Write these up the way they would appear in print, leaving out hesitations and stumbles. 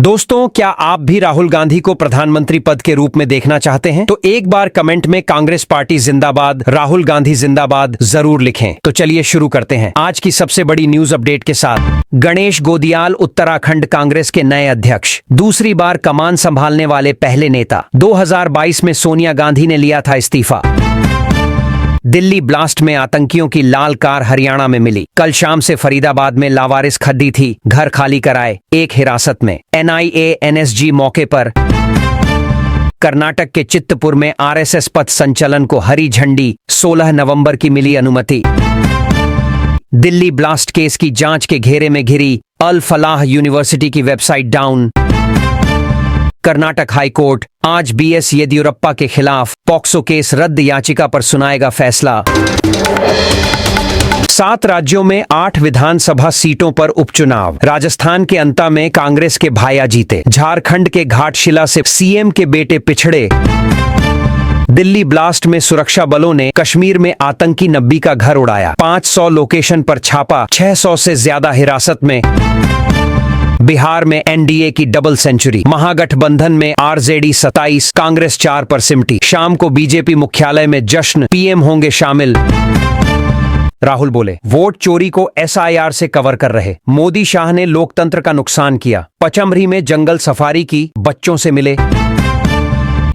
दोस्तों, क्या आप भी राहुल गांधी को प्रधानमंत्री पद के रूप में देखना चाहते हैं? तो एक बार कमेंट में कांग्रेस पार्टी जिंदाबाद, राहुल गांधी जिंदाबाद जरूर लिखें। तो चलिए शुरू करते हैं आज की सबसे बड़ी न्यूज अपडेट के साथ। गणेश गोदियाल उत्तराखंड कांग्रेस के नए अध्यक्ष, दूसरी बार कमान संभालने वाले पहले नेता। 2022 में सोनिया गांधी ने लिया था इस्तीफा। दिल्ली ब्लास्ट में आतंकियों की लाल कार हरियाणा में मिली। कल शाम से फरीदाबाद में लावारिस खड्डी थी, घर खाली कराए, एक हिरासत में। एनआईए एनएसजी मौके पर। कर्नाटक के चित्तपुर में आरएसएस पथ संचलन को हरी झंडी, 16 नवंबर की मिली अनुमति। दिल्ली ब्लास्ट केस की जांच के घेरे में घिरी अल फलाह यूनिवर्सिटी की वेबसाइट डाउन। कर्नाटक हाईकोर्ट आज बीएस येदियुरप्पा के खिलाफ पॉक्सो केस रद्द याचिका पर सुनाएगा फैसला। 7 राज्यों में 8 विधानसभा सीटों पर उपचुनाव। राजस्थान के अंता में कांग्रेस के भाया जीते। झारखंड के घाटशिला से सीएम के बेटे पिछड़े। दिल्ली ब्लास्ट में सुरक्षा बलों ने कश्मीर में आतंकी नब्बी का घर उड़ाया। 500 लोकेशन पर छापा, 600 से ज्यादा हिरासत में। बिहार में एनडीए की डबल सेंचुरी। महागठबंधन में आरजेडी 27, कांग्रेस 4 पर सिमटी। शाम को बीजेपी मुख्यालय में जश्न, पीएम होंगे शामिल। राहुल बोले, वोट चोरी को एसआईआर से कवर कर रहे मोदी शाह ने लोकतंत्र का नुकसान किया। पचमढ़ी में जंगल सफारी की, बच्चों से मिले।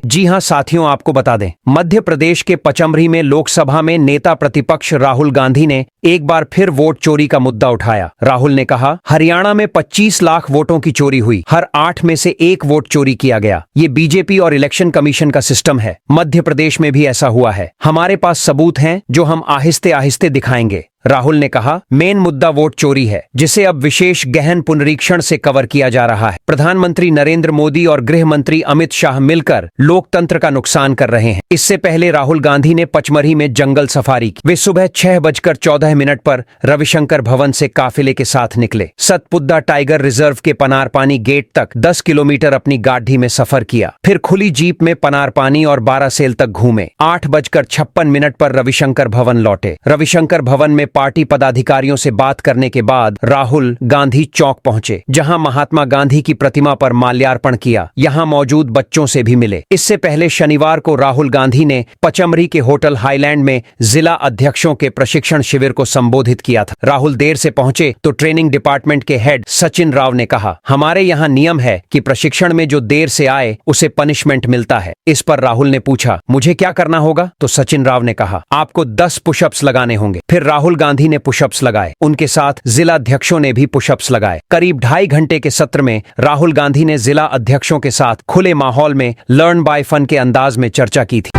जी हां साथियों, आपको बता दें, मध्य प्रदेश के पचमढ़ी में लोकसभा में नेता प्रतिपक्ष राहुल गांधी ने एक बार फिर वोट चोरी का मुद्दा उठाया। राहुल ने कहा, हरियाणा में 25 लाख वोटों की चोरी हुई, हर 8 में से 1 वोट चोरी किया गया। ये बीजेपी और इलेक्शन कमीशन का सिस्टम है। मध्य प्रदेश में भी ऐसा हुआ है। हमारे पास सबूत हैं जो हम आहिस्ते आहिस्ते दिखाएंगे। राहुल ने कहा, मेन मुद्दा वोट चोरी है, जिसे अब विशेष गहन पुनरीक्षण से कवर किया जा रहा है। प्रधानमंत्री नरेंद्र मोदी और गृह मंत्री अमित शाह मिलकर लोकतंत्र का नुकसान कर रहे हैं। इससे पहले राहुल गांधी ने पचमढ़ी में जंगल सफारी की। वे सुबह 6:14 पर रविशंकर भवन से काफिले के साथ निकले। सतपुड़ा टाइगर रिजर्व के पनारपानी गेट तक 10 किलोमीटर अपनी गाड़ी में सफर किया। फिर खुली जीप में पनारपानी और बारासेल तक घूमे। 8:56 पर रविशंकर भवन लौटे। रविशंकर भवन में पार्टी पदाधिकारियों से बात करने के बाद राहुल गांधी चौक पहुंचे, जहां महात्मा गांधी की प्रतिमा पर माल्यार्पण किया। यहां मौजूद बच्चों से भी मिले। इससे पहले शनिवार को राहुल गांधी ने पचमढ़ी के होटल हाईलैंड में जिला अध्यक्षों के प्रशिक्षण शिविर को संबोधित किया था। राहुल देर से पहुंचे तो ट्रेनिंग डिपार्टमेंट के हेड सचिन राव ने कहा, हमारे यहां नियम है कि प्रशिक्षण में जो देर से आए उसे पनिशमेंट मिलता है। इस पर राहुल ने पूछा, मुझे क्या करना होगा? तो सचिन राव ने कहा, आपको 10 पुशअप्स लगाने होंगे। फिर राहुल गांधी ने पुशअप्स लगाए। उनके साथ जिला अध्यक्षों ने भी पुशअप्स लगाए। करीब 2.5 घंटे के सत्र में राहुल गांधी ने जिला अध्यक्षों के साथ खुले माहौल में लर्न बाय फन के अंदाज में चर्चा की थी।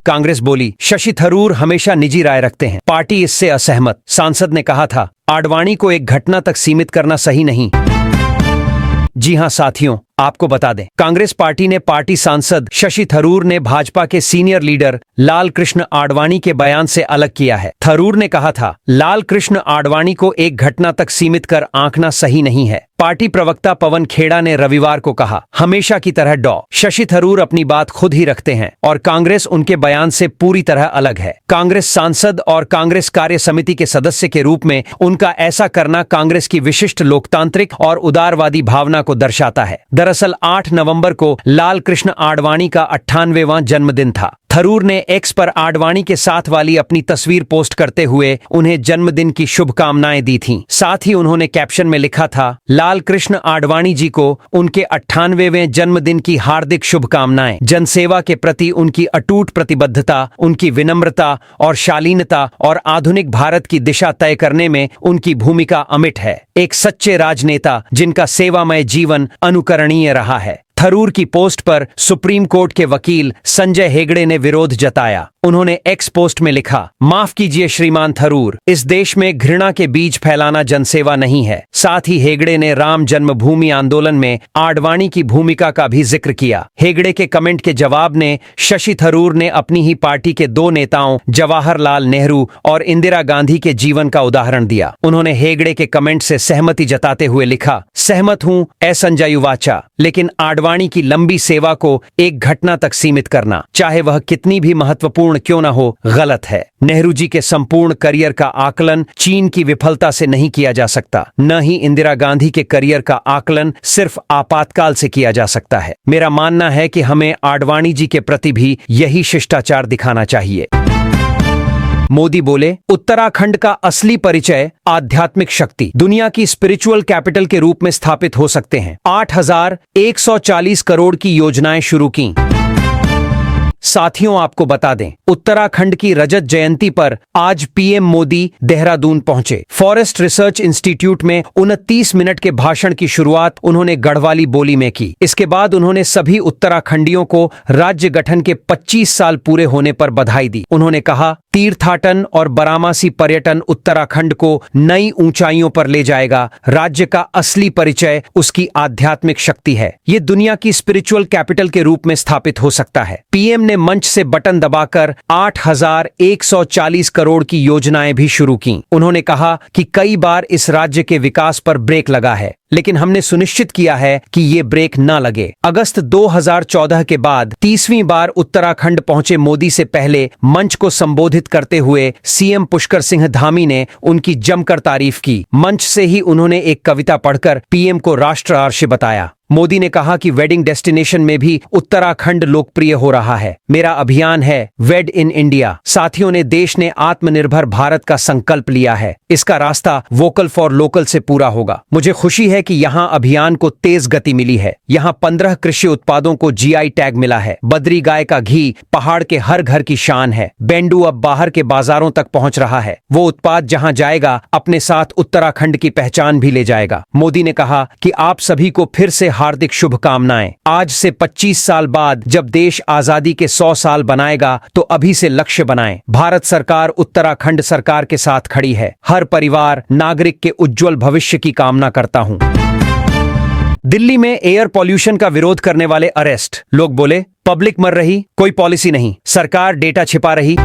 कांग्रेस बोली, शशि थरूर हमेशा निजी राय रखते हैं, पार्टी इससे असहमत। सांसद ने कहा था, आडवाणी को एक घटना तक सीमित करना सही नहीं। जी हां साथियों, आपको बता दें, कांग्रेस पार्टी ने पार्टी सांसद शशि थरूर ने भाजपा के सीनियर लीडर लाल कृष्ण आडवाणी के बयान से अलग किया है। थरूर ने कहा था, लाल कृष्ण आडवाणी को एक घटना तक सीमित कर आंकना सही नहीं है। पार्टी प्रवक्ता पवन खेड़ा ने रविवार को कहा, हमेशा की तरह शशि थरूर अपनी बात खुद ही रखते हैं और कांग्रेस उनके बयान से पूरी तरह अलग है। कांग्रेस सांसद और कांग्रेस कार्य समिति के सदस्य के रूप में उनका ऐसा करना कांग्रेस की विशिष्ट लोकतांत्रिक और उदारवादी भावना को दर्शाता है। दरअसल 8 नवंबर को लाल कृष्ण आडवाणी का 98वां जन्मदिन था। थरूर ने एक्स पर आडवाणी के साथ वाली अपनी तस्वीर पोस्ट करते हुए उन्हें जन्मदिन की शुभकामनाएं दी थीं। साथ ही उन्होंने कैप्शन में लिखा था, लाल कृष्ण आडवाणी जी को उनके 98वें जन्मदिन की हार्दिक शुभकामनाएं। जनसेवा के प्रति उनकी अटूट प्रतिबद्धता, उनकी विनम्रता और शालीनता और आधुनिक भारत की दिशा तय करने में उनकी भूमिका अमिट है। एक सच्चे राजनेता जिनका सेवामय जीवन अनुकरणीय रहा है। थरूर की पोस्ट पर सुप्रीम कोर्ट के वकील संजय हेगड़े ने विरोध जताया। उन्होंने एक्स पोस्ट में लिखा, माफ कीजिए श्रीमान थरूर, इस देश में घृणा के बीज फैलाना जनसेवा नहीं है। साथ ही हेगड़े ने राम जन्मभूमि आंदोलन में आडवाणी की भूमिका का भी जिक्र किया। हेगड़े के कमेंट के जवाब में शशि थरूर ने अपनी ही पार्टी के 2 नेताओं जवाहरलाल नेहरू और इंदिरा गांधी के जीवन का उदाहरण दिया। उन्होंने हेगड़े के कमेंट से सहमति जताते हुए लिखा, सहमत हूं ए संजय वाचा, लेकिन आडवाणी आडवाणी की लंबी सेवा को एक घटना तक सीमित करना, चाहे वह कितनी भी महत्वपूर्ण क्यों न हो, गलत है। नेहरू जी के संपूर्ण करियर का आकलन चीन की विफलता से नहीं किया जा सकता, न ही इंदिरा गांधी के करियर का आकलन सिर्फ आपातकाल से किया जा सकता है। मेरा मानना है कि हमें आडवाणी जी के प्रति भी यही शिष्टाचार दिखाना चाहिए। मोदी बोले, उत्तराखंड का असली परिचय आध्यात्मिक शक्ति, दुनिया की स्पिरिचुअल कैपिटल के रूप में स्थापित हो सकते हैं। 8,140 करोड़ की योजनाएं शुरू की। साथियों, आपको बता दें, उत्तराखंड की रजत जयंती पर आज पीएम मोदी देहरादून पहुंचे। फॉरेस्ट रिसर्च इंस्टीट्यूट में 29 मिनट के भाषण की शुरुआत उन्होंने गढ़वाली बोली में की। इसके बाद उन्होंने सभी उत्तराखंडियों को राज्य गठन के 25 साल पूरे होने पर बधाई दी। उन्होंने कहा, तीर्थाटन और बारामासी पर्यटन उत्तराखंड को नई ऊंचाइयों पर ले जाएगा। राज्य का असली परिचय उसकी आध्यात्मिक शक्ति है। ये दुनिया की स्पिरिचुअल कैपिटल के रूप में स्थापित हो सकता है। पीएम ने मंच से बटन दबाकर 8,140 करोड़ की योजनाएं भी शुरू की। उन्होंने कहा कि कई बार इस राज्य के विकास पर ब्रेक लगा है, लेकिन हमने सुनिश्चित किया है कि ये ब्रेक न लगे। अगस्त 2014 के बाद 30वीं बार उत्तराखंड पहुंचे मोदी से पहले मंच को संबोधित करते हुए सीएम पुष्कर सिंह धामी ने उनकी जमकर तारीफ की। मंच से ही उन्होंने एक कविता पढ़कर पीएम को राष्ट्र आदर्श बताया। मोदी ने कहा कि वेडिंग डेस्टिनेशन में भी उत्तराखंड लोकप्रिय हो रहा है। मेरा अभियान है वेड इन इंडिया। साथियों ने देश ने आत्मनिर्भर भारत का संकल्प लिया है। इसका रास्ता वोकल फॉर लोकल से पूरा होगा। मुझे खुशी है कि यहाँ अभियान को तेज गति मिली है। यहाँ 15 कृषि उत्पादों को जीआई टैग मिला है। बद्री गाय का घी पहाड़ के हर घर की शान है। बेंडू अब बाहर के बाजारों तक पहुंच रहा है। वो उत्पाद जहाँ जाएगा अपने साथ उत्तराखंड की पहचान भी ले जाएगा। मोदी ने कहा कि आप सभी को फिर से हार्दिक शुभकामनाएं। आज से 25 साल बाद जब देश आजादी के 100 साल बनाएगा तो अभी से लक्ष्य बनाएं। भारत सरकार उत्तराखंड सरकार के साथ खड़ी है। हर परिवार नागरिक के उज्जवल भविष्य की कामना करता हूं। दिल्ली में एयर पॉल्यूशन का विरोध करने वाले अरेस्ट। लोग बोले, पब्लिक मर रही, कोई पॉलिसी नहीं, सरकार डेटा छिपा रही।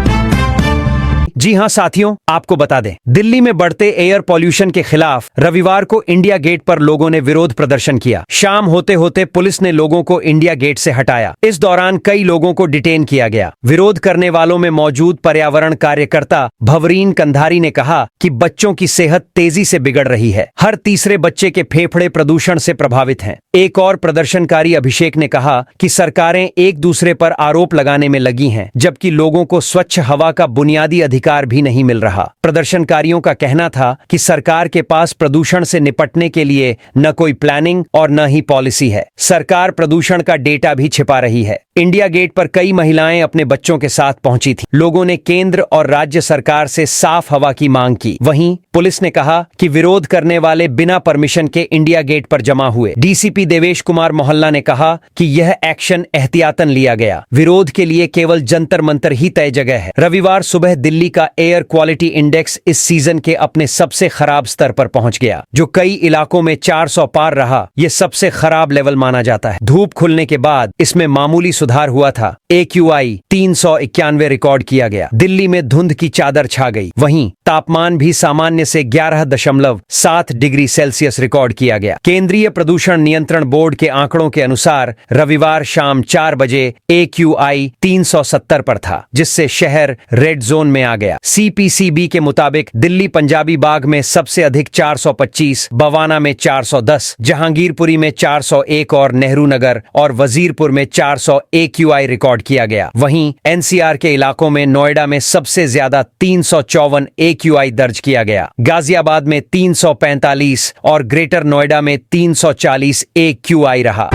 जी हां साथियों, आपको बता दें, दिल्ली में बढ़ते एयर पॉल्यूशन के खिलाफ रविवार को इंडिया गेट पर लोगों ने विरोध प्रदर्शन किया। शाम होते होते पुलिस ने लोगों को इंडिया गेट से हटाया। इस दौरान कई लोगों को डिटेन किया गया। विरोध करने वालों में मौजूद पर्यावरण कार्यकर्ता भवरीन कंधारी ने कहा कि बच्चों की सेहत तेजी से बिगड़ रही है। हर तीसरे बच्चे के फेफड़े प्रदूषण से प्रभावित हैं। एक और प्रदर्शनकारी अभिषेक ने कहा कि सरकारें एक दूसरे पर आरोप लगाने में लगी हैं, जबकि लोगों को स्वच्छ हवा का बुनियादी अधिकार भी नहीं मिल रहा। प्रदर्शनकारियों का कहना था कि सरकार के पास प्रदूषण से निपटने के लिए न कोई प्लानिंग और न ही पॉलिसी है। सरकार प्रदूषण का डेटा भी छिपा रही है। इंडिया गेट पर कई महिलाएं अपने बच्चों के साथ पहुंची थीं। लोगों ने केंद्र और राज्य सरकार से साफ हवा की मांग की। वहीं पुलिस ने कहा कि विरोध करने वाले बिना परमिशन के इंडिया गेट पर जमा हुए। डीसीपी देवेश कुमार मोहल्ला ने कहा कि यह एक्शन एहतियातन लिया गया। विरोध के लिए केवल जंतर मंतर ही तय जगह है। रविवार सुबह दिल्ली का एयर क्वालिटी इंडेक्स इस सीजन के अपने सबसे खराब स्तर पर पहुंच गया, जो कई इलाकों में 400 पार रहा। यह सबसे खराब लेवल माना जाता है। धूप खुलने के बाद इसमें मामूली सुधार हुआ था। AQI 391 रिकॉर्ड किया गया। दिल्ली में धुंध की चादर छा गई। वहीं तापमान भी सामान्य से 11.7 डिग्री सेल्सियस रिकॉर्ड किया गया। केंद्रीय प्रदूषण नियंत्रण बोर्ड के आंकड़ों के अनुसार रविवार शाम 4 बजे AQI 370 पर था, जिससे शहर रेड जोन में आ गया। CPCB के मुताबिक दिल्ली पंजाबी बाग में सबसे अधिक 425, बवाना में 410, जहांगीरपुरी में 401 और नेहरू नगर और वजीरपुर में 400 AQI रिकॉर्ड किया गया। वहीं NCR के इलाकों में नोएडा में सबसे ज्यादा 354 AQI दर्ज किया गया। गाजियाबाद में 345 और ग्रेटर नोएडा में 340 AQI रहा।